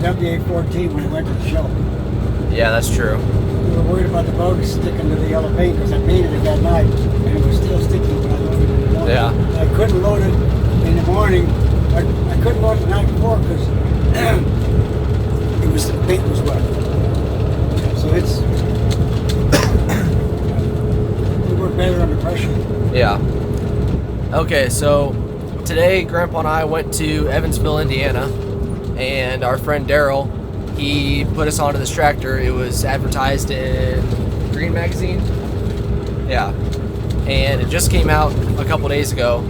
WA-14 when we went to the show. Yeah, that's true. We were worried about the boat sticking to the yellow paint because I painted it that night and it was still sticky when I loaded it. Yeah. I couldn't load it in the morning. I couldn't load it the night before because the paint was wet. So it's we work better under pressure. Yeah. Okay, so today Grandpa and I went to Evansville, Indiana, and our friend Daryl, he put us onto this tractor. It was advertised in Green Magazine. Yeah. And it just came out a couple days ago,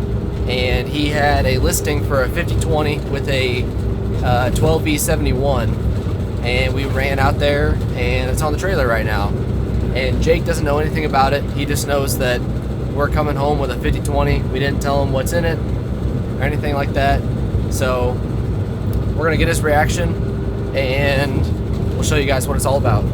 and he had a listing for a 5020 with a 12V71, and we ran out there, and it's on the trailer right now. And Jake doesn't know anything about it. He just knows that we're coming home with a 5020. We didn't tell him what's in it or anything like that. So we're gonna get his reaction, and we'll show you guys what it's all about.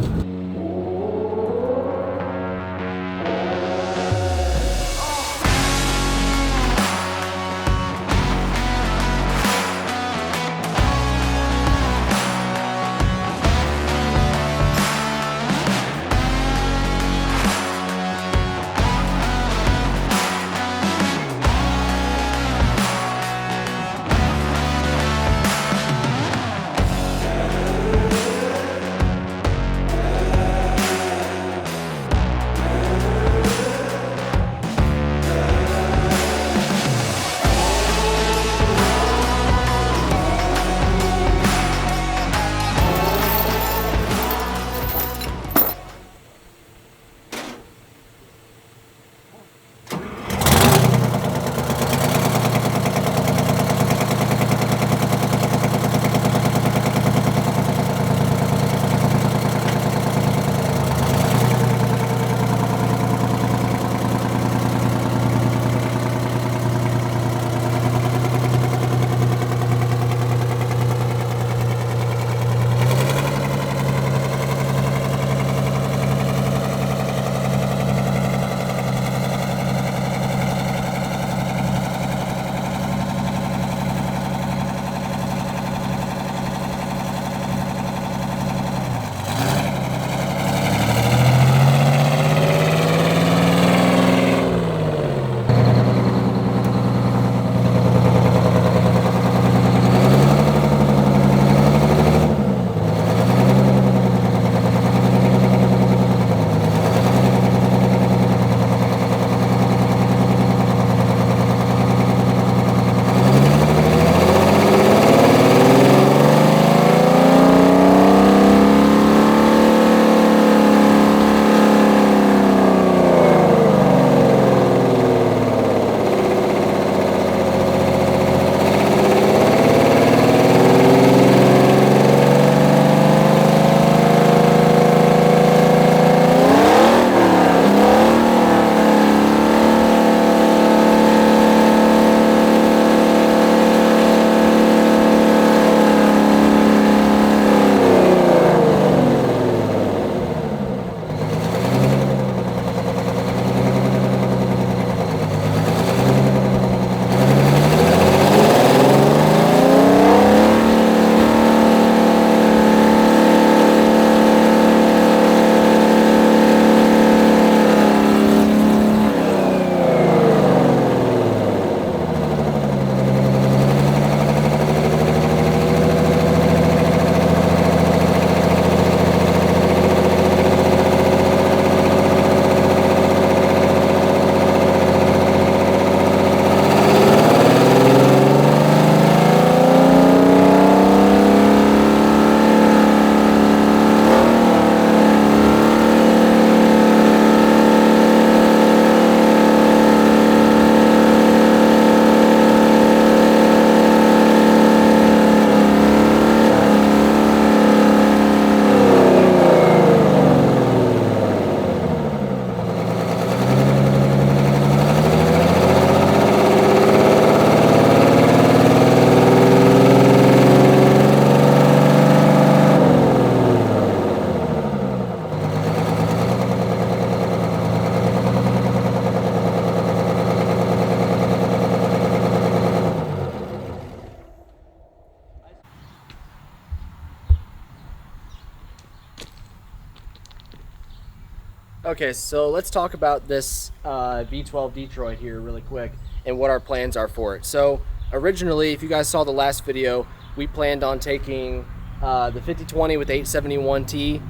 Okay, so let's talk about this V12 Detroit here really quick and what our plans are for it. So originally, if you guys saw the last video, we planned on taking the 5020 with 871T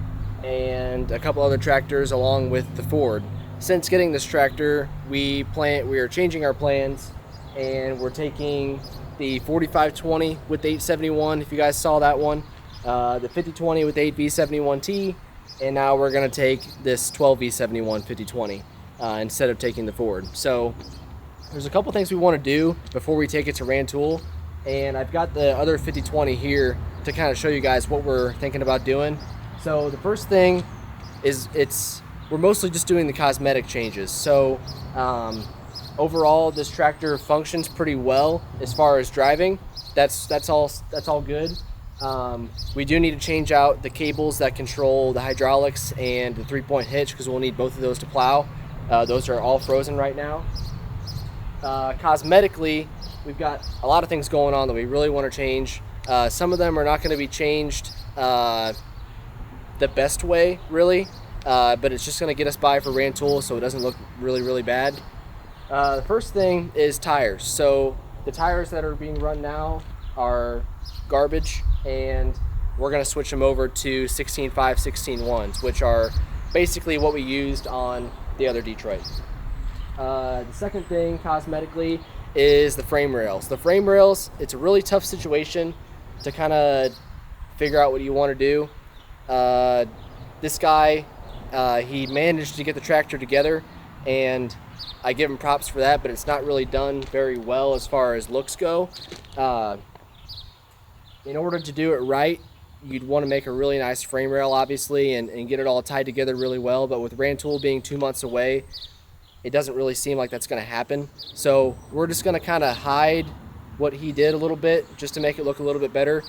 and a couple other tractors along with the Ford. Since getting this tractor, we are changing our plans, and we're taking the 4520 with 871, if you guys saw that one, the 5020 with 8V71T, and now we're going to take this 12V71 5020 instead of taking the Ford. So there's a couple things we want to do before we take it to Rantoul, and I've got the other 5020 here to kind of show you guys what we're thinking about doing. So the first thing is we're mostly just doing the cosmetic changes. So overall, this tractor functions pretty well as far as driving. That's all good. We do need to change out the cables that control the hydraulics and the 3-point hitch, because we'll need both of those to plow. Those are all frozen right now. Cosmetically, we've got a lot of things going on that we really want to change. Some of them are not going to be changed the best way, really, but it's just going to get us by for Rantoul so it doesn't look really, really bad. The first thing is tires. So the tires that are being run now are garbage, and we're going to switch them over to 16.5 16.1s, which are basically what we used on the other Detroit. The second thing cosmetically is the frame rails. The frame rails, it's a really tough situation to kind of figure out what you want to do. This guy, he managed to get the tractor together, and I give him props for that, but it's not really done very well as far as looks go. In order to do it right, you'd want to make a really nice frame rail, obviously, and get it all tied together really well. But with Rantoul being 2 months away, it doesn't really seem like that's going to happen. So we're just going to kind of hide what he did a little bit just to make it look a little bit better.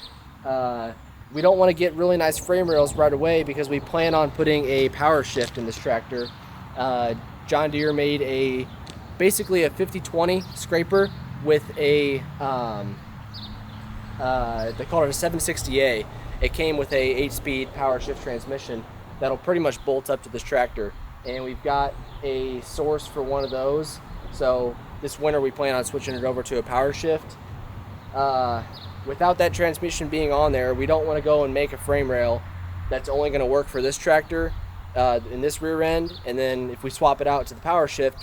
We don't want to get really nice frame rails right away because we plan on putting a power shift in this tractor. John Deere made basically a 5020 scraper with a they call it a 760A. It came with a 8-speed power shift transmission that'll pretty much bolt up to this tractor, and we've got a source for one of those. So this winter we plan on switching it over to a power shift. Without that transmission being on there, we don't want to go and make a frame rail that's only going to work for this tractor in this rear end, and then if we swap it out to the power shift,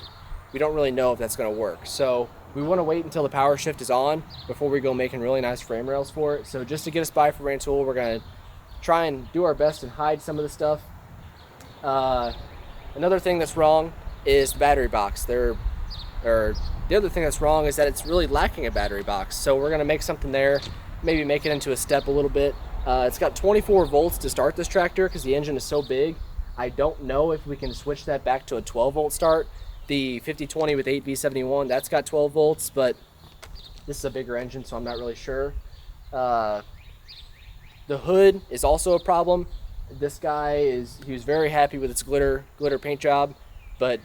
we don't really know if that's going to work. So we want to wait until the power shift is on before we go making really nice frame rails for it. So just to get us by for Rantoul, we're going to try and do our best and hide some of the stuff. Another thing that's wrong is the battery box. The other thing that's wrong is that it's really lacking a battery box. So we're going to make something there, maybe make it into a step a little bit. It's got 24 volts to start this tractor because the engine is so big. I don't know if we can switch that back to a 12-volt start. The 5020 with 8V71, that's got 12 volts, but this is a bigger engine, so I'm not really sure. The hood is also a problem. This guy he was very happy with its glitter paint job, but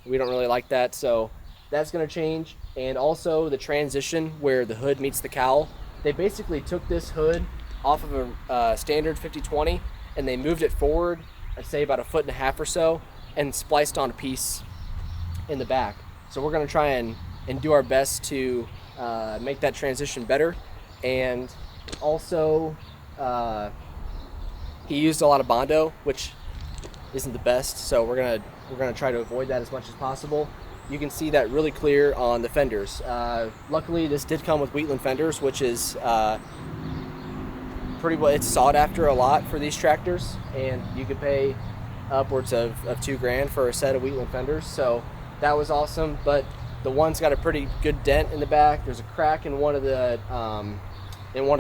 we don't really like that, so that's going to change. And also the transition where the hood meets the cowl. They basically took this hood off of a standard 5020 and they moved it forward, I'd say about 1.5 feet or so, and spliced on a piece in the back. So we're going to try and do our best to make that transition better. And also he used a lot of Bondo, which isn't the best, so we're gonna try to avoid that as much as possible. You can see that really clear on the fenders. Luckily this did come with Wheatland fenders, which is pretty well, it's sought after a lot for these tractors, and you could pay upwards of $2,000 for a set of Wheatland fenders, so that was awesome. But the one's got a pretty good dent in the back. There's a crack in one of the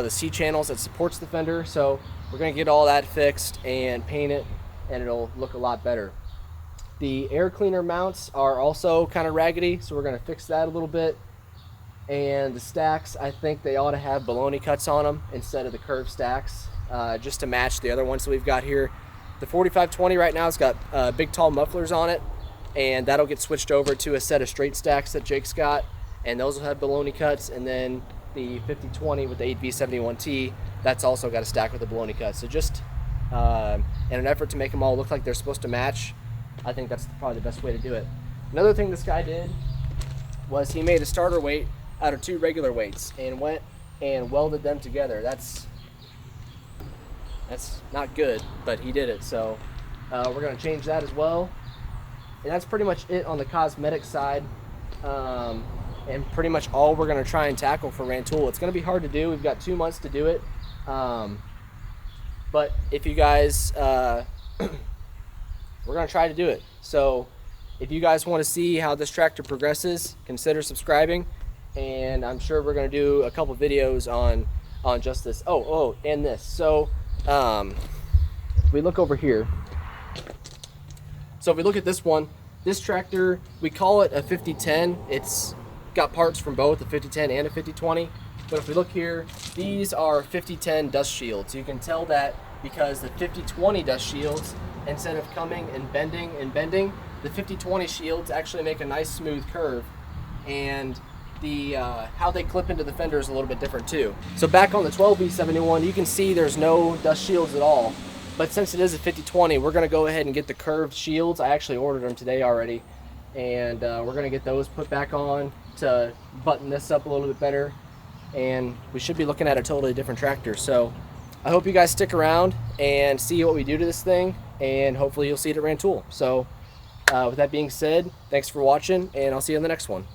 C channels that supports the fender, so we're gonna get all that fixed and paint it, and it'll look a lot better. The air cleaner mounts are also kind of raggedy, so we're gonna fix that a little bit. And the stacks, I think they ought to have baloney cuts on them instead of the curved stacks, just to match the other ones that we've got here. The 4520 right now has got big tall mufflers on it, and that'll get switched over to a set of straight stacks that Jake's got, and those will have baloney cuts. And then the 5020 with the 8V71T, that's also got a stack with a baloney cut. So just in an effort to make them all look like they're supposed to match, I think that's probably the best way to do it. Another thing this guy did was he made a starter weight out of 2 regular weights and went and welded them together. That's not good, but he did it. So we're going to change that as well. And that's pretty much it on the cosmetic side. And pretty much all we're going to try and tackle for Rantoul. It's going to be hard to do. We've got 2 months to do it. But if you guys, we're going to try to do it. So if you guys want to see how this tractor progresses, consider subscribing. And I'm sure we're going to do a couple videos on just this. Oh, and this. So if we look over here. So if we look at this one, this tractor, we call it a 5010. It's got parts from both a 5010 and a 5020. But if we look here, these are 5010 dust shields. You can tell that because the 5020 dust shields, instead of coming and bending, the 5020 shields actually make a nice smooth curve. And the how they clip into the fender is a little bit different too. So back on the 12V71, you can see there's no dust shields at all. But since it is a 5020, we're going to go ahead and get the curved shields. I actually ordered them today already. And we're going to get those put back on to button this up a little bit better. And we should be looking at a totally different tractor. So I hope you guys stick around and see what we do to this thing. And hopefully you'll see it at Rantoul. So with that being said, thanks for watching, and I'll see you in the next one.